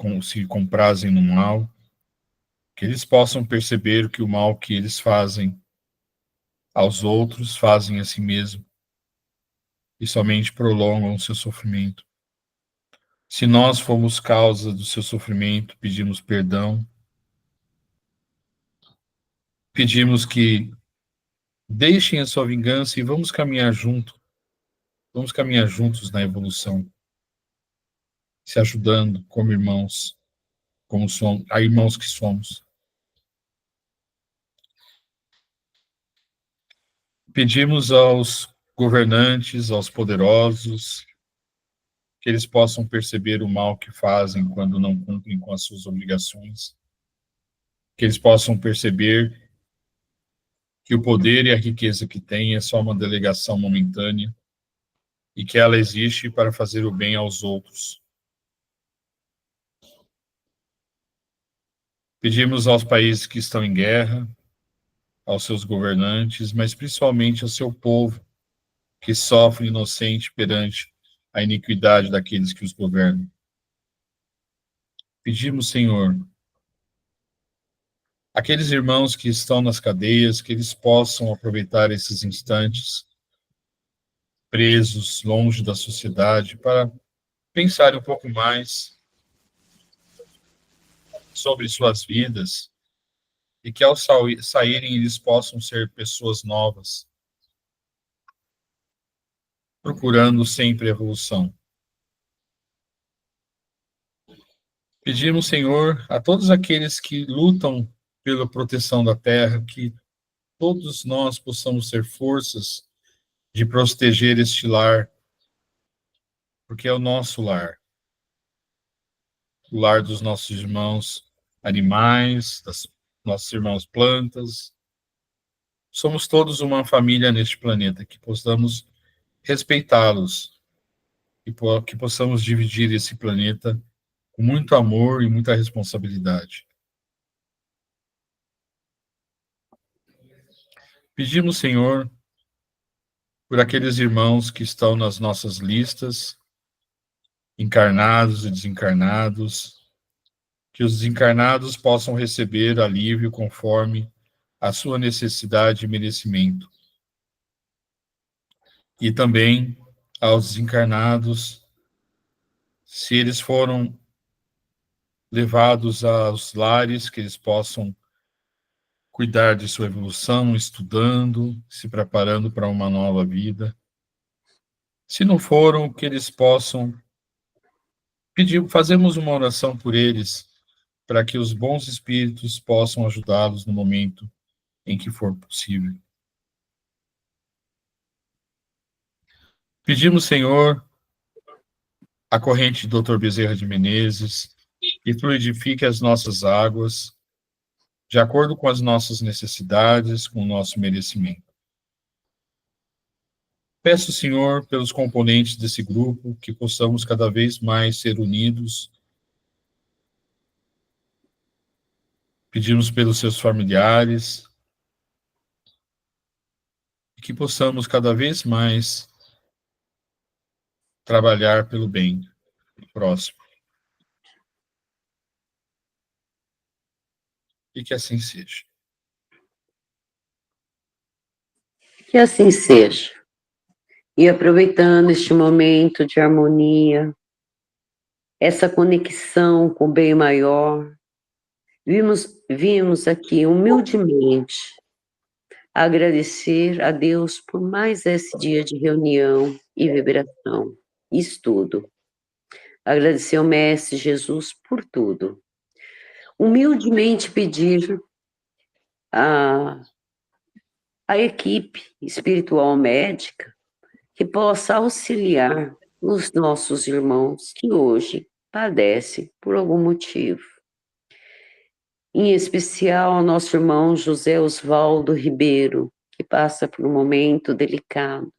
comprazem no mal, que eles possam perceber que o mal que eles fazem aos outros, fazem a si mesmo, e somente prolongam o seu sofrimento. Se nós fomos causa do seu sofrimento, pedimos perdão, pedimos que deixem a sua vingança e vamos caminhar juntos na evolução, se ajudando como irmãos, como somos, a irmãos que somos. Pedimos aos governantes, aos poderosos, que eles possam perceber o mal que fazem quando não cumprem com as suas obrigações, que eles possam perceber que o poder e a riqueza que têm é só uma delegação momentânea e que ela existe para fazer o bem aos outros. Pedimos aos países que estão em guerra, aos seus governantes, mas principalmente ao seu povo, que sofre inocente perante a iniquidade daqueles que os governam. Pedimos, Senhor, aqueles irmãos que estão nas cadeias, que eles possam aproveitar esses instantes presos, longe da sociedade, para pensar um pouco mais sobre suas vidas e que ao saírem eles possam ser pessoas novas, procurando sempre evolução. Pedimos, Senhor, a todos aqueles que lutam pela proteção da terra, que todos nós possamos ser forças de proteger este lar, porque é o nosso lar, o lar dos nossos irmãos animais, das nossos irmãos plantas. Somos todos uma família neste planeta, que possamos respeitá-los e que possamos dividir esse planeta com muito amor e muita responsabilidade. Pedimos, Senhor, por aqueles irmãos que estão nas nossas listas, encarnados e desencarnados, que os desencarnados possam receber alívio conforme a sua necessidade e merecimento. E também aos desencarnados, se eles foram levados aos lares, que eles possam cuidar de sua evolução, estudando, se preparando para uma nova vida. Se não foram, que eles possam pedir, fazemos uma oração por eles, para que os bons espíritos possam ajudá-los no momento em que for possível. Pedimos, Senhor, a corrente do Dr. Bezerra de Menezes, que fluidifique as nossas águas, de acordo com as nossas necessidades, com o nosso merecimento. Peço, Senhor, pelos componentes desse grupo, que possamos cada vez mais ser unidos. Pedimos pelos seus familiares, e que possamos cada vez mais trabalhar pelo bem do próximo. E que assim seja. Que assim seja. E aproveitando este momento de harmonia, essa conexão com o bem maior, vimos aqui humildemente agradecer a Deus por mais esse dia de reunião e vibração, estudo. Agradecer ao Mestre Jesus por tudo. Humildemente pedir a equipe espiritual médica que possa auxiliar os nossos irmãos que hoje padecem por algum motivo. Em especial ao nosso irmão José Osvaldo Ribeiro, que passa por um momento delicado.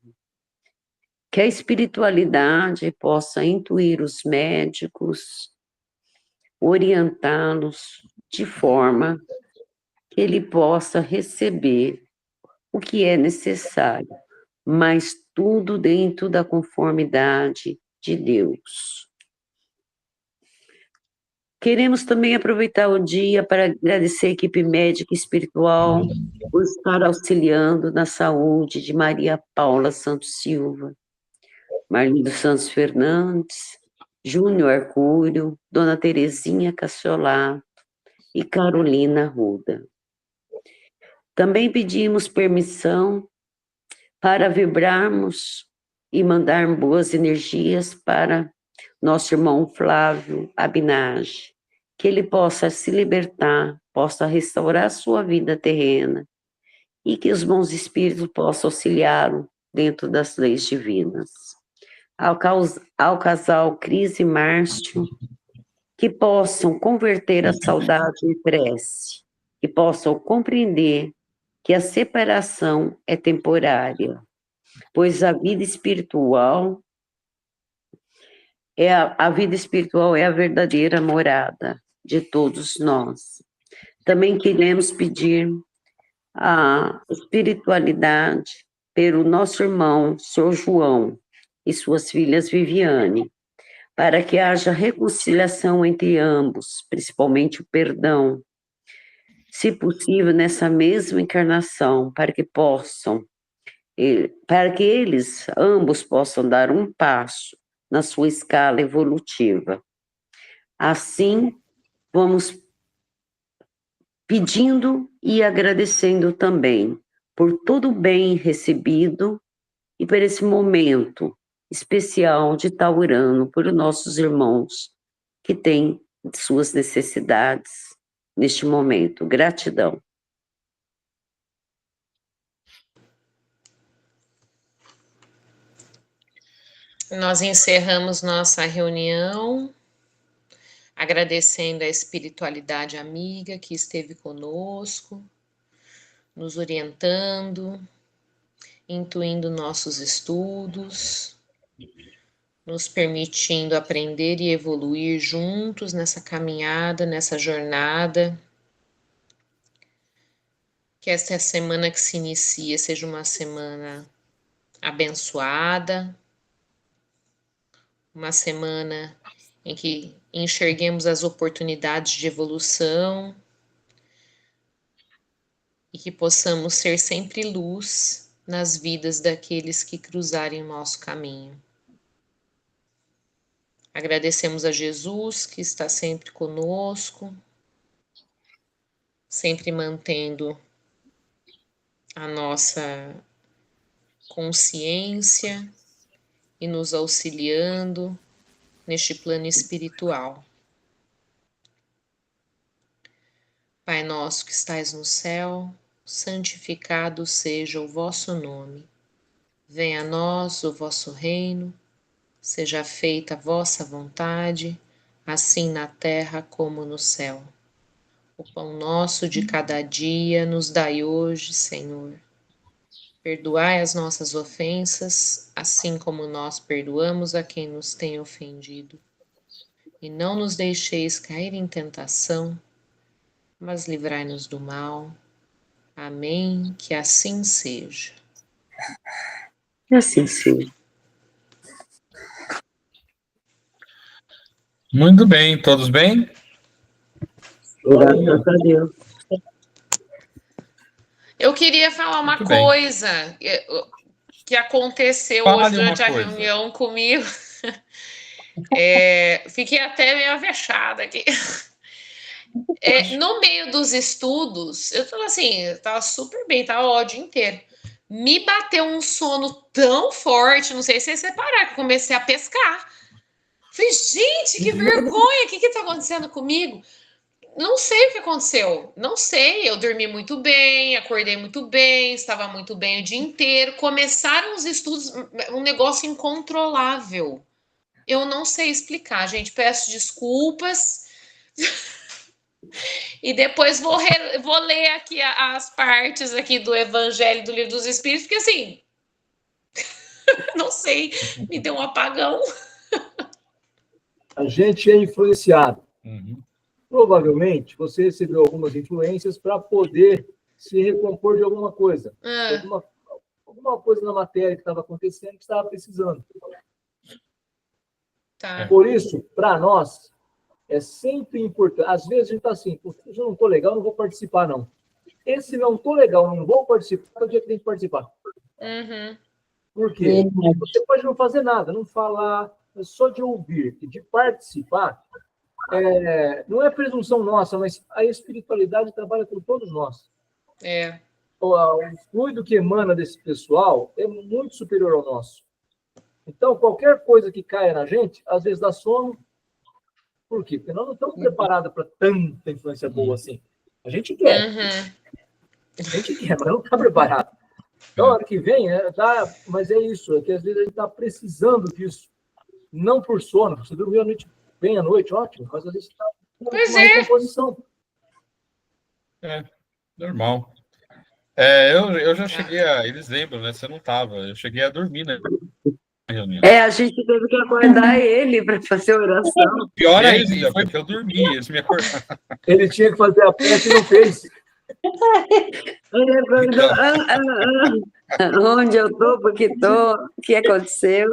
Que a espiritualidade possa intuir os médicos, orientá-los de forma que ele possa receber o que é necessário, mas tudo dentro da conformidade de Deus. Queremos também aproveitar o dia para agradecer a equipe médica e espiritual por estar auxiliando na saúde de Maria Paula Santos Silva, Marli dos Santos Fernandes, Júnior Arcúrio, Dona Terezinha Cassiolato e Carolina Ruda. Também pedimos permissão para vibrarmos e mandar boas energias para nosso irmão Flávio Abinage, que ele possa se libertar, possa restaurar sua vida terrena e que os bons espíritos possam auxiliá-lo dentro das leis divinas. Ao casal Cris e Márcio, que possam converter a saudade em prece, que possam compreender que a separação é temporária, pois a vida espiritual é a verdadeira morada de todos nós. Também queremos pedir a espiritualidade pelo nosso irmão, Sr. João, e suas filhas Viviane, para que haja reconciliação entre ambos, principalmente o perdão, se possível nessa mesma encarnação, para que eles ambos possam dar um passo na sua escala evolutiva. Assim, vamos pedindo e agradecendo também por todo o bem recebido e por esse momento especial de Taurano, por nossos irmãos que têm suas necessidades neste momento. Gratidão. Nós encerramos nossa reunião, agradecendo a espiritualidade amiga que esteve conosco, nos orientando, intuindo nossos estudos, nos permitindo aprender e evoluir juntos nessa caminhada, nessa jornada. Que esta semana que se inicia seja uma semana abençoada, uma semana em que enxerguemos as oportunidades de evolução e que possamos ser sempre luz nas vidas daqueles que cruzarem o nosso caminho. Agradecemos a Jesus, que está sempre conosco, sempre mantendo a nossa consciência e nos auxiliando neste plano espiritual. Pai nosso que estais no céu, santificado seja o vosso nome. Venha a nós o vosso reino, seja feita a vossa vontade, assim na terra como no céu. O pão nosso de cada dia nos dai hoje, Senhor. Perdoai as nossas ofensas, assim como nós perdoamos a quem nos tem ofendido. E não nos deixeis cair em tentação, mas livrai-nos do mal. Amém. Que assim seja. Que assim seja. Muito bem, todos bem? Graças a Deus. Eu queria falar uma Muito bem. coisa que aconteceu Fale hoje durante uma a coisa. reunião comigo. Fiquei até meio avexada aqui. No meio dos estudos, eu tava assim, eu tava super bem, tava o dia inteiro. Me bateu um sono tão forte, não sei se vocês separaram, que eu comecei a pescar. Falei, gente, que vergonha, o que tá acontecendo comigo? Não sei o que aconteceu, não sei. Eu dormi muito bem, acordei muito bem, estava muito bem o dia inteiro. Começaram os estudos, um negócio incontrolável. Eu não sei explicar, gente. Peço desculpas. E depois vou ler aqui as partes aqui do Evangelho do Livro dos Espíritos, porque assim, não sei, me deu um apagão. A gente é influenciado. Uhum. Provavelmente, você recebeu algumas influências para poder se recompor de alguma coisa. Alguma coisa na matéria que estava acontecendo que estava precisando. Tá. Por isso, para nós, é sempre importante. Às vezes a gente está assim, eu não estou legal, não vou participar, não. Esse não estou legal, não vou participar, é o dia que tem que participar. Uhum. Por quê? Você pode não fazer nada, não falar, é só de ouvir e de participar. Não é presunção nossa, mas a espiritualidade trabalha com todos nós. O fluido que emana desse pessoal é muito superior ao nosso. Então, qualquer coisa que caia na gente, às vezes dá sono. Por quê? Porque nós não estamos preparados para tanta influência boa assim. A gente quer. Uhum. A gente quer, mas não está preparado. Então, a hora que vem, dá, mas é isso, é que às vezes a gente está precisando disso. Não por sono. Você dormiu a noite bem à noite, ótimo, mas às vezes está com uma recomposição. Normal. Eu já cheguei eles lembram, né? Você não estava. Eu cheguei a dormir, né? A gente teve que acordar ele para fazer oração. Pior ainda, foi que eu dormi, eles me acordaram. Ele tinha que fazer a prece e não fez. Ele acordou, onde eu estou, porque estou, o que aconteceu?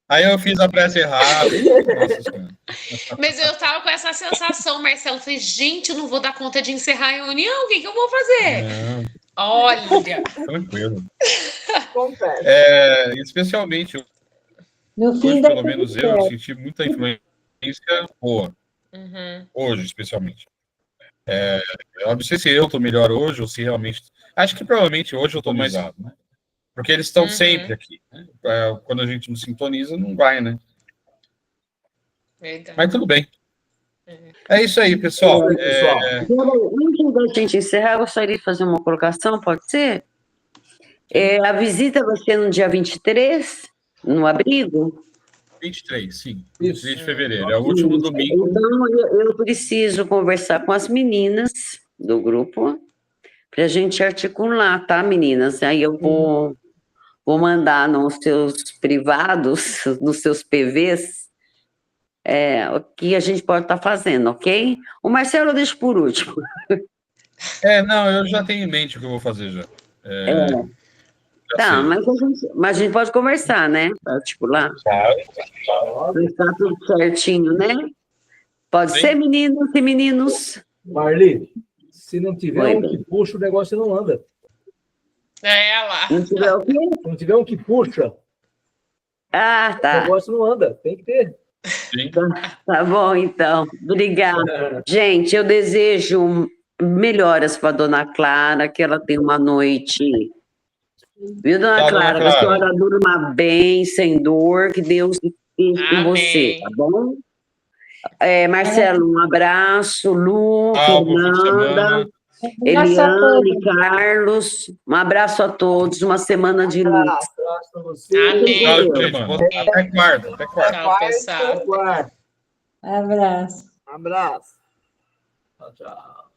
Aí eu fiz a prece errada. Mas eu tava com essa sensação, Marcelo. Falei, gente, eu não vou dar conta de encerrar a reunião, o que eu vou fazer? Olha. Tranquilo. Acontece. Especialmente, No fim hoje, da pelo menos eu senti muita influência boa. Uhum. Hoje, especialmente. Eu não sei se eu estou melhor hoje ou se realmente... Acho que provavelmente hoje eu estou mais alto, né? Porque eles estão sempre aqui. Né? Quando a gente não sintoniza, não vai, né? Verdade. Mas tudo bem. É isso aí, pessoal. Antes da gente encerrar, eu gostaria de fazer uma colocação, pode ser? A visita vai ser no dia 23, no abrigo? 23, sim. 23 de fevereiro. É o último domingo. Então, eu preciso conversar com as meninas do grupo para a gente articular, tá, meninas? Aí eu vou mandar nos seus privados, nos seus PVs, o que a gente pode estar fazendo, ok? O Marcelo eu deixo por último. Não, eu já tenho em mente o que eu vou fazer já. Tá, mas a gente pode conversar, né? Para articular. Está tudo certinho, né? Pode ser, meninos e meninos? Marli, se não tiver que puxa, o negócio não anda. Lá. Não tiver o quê? Se não tiver um que puxa, tá. O negócio não anda, tem que ter. Sim. Tá bom, então. Obrigada. Gente, eu desejo melhoras para a dona Clara, que ela tenha uma noite... Viu, dona Clara? Que a senhora durma bem, sem dor, que Deus esteja com você, tá bom? Marcelo, um abraço. Lu, Fernanda, Eliane, Carlos, um abraço a todos, uma semana de luz. Abraço para você. Amém. Até quarta. Tchau, pessoal. Abraço. Abraço. Tchau.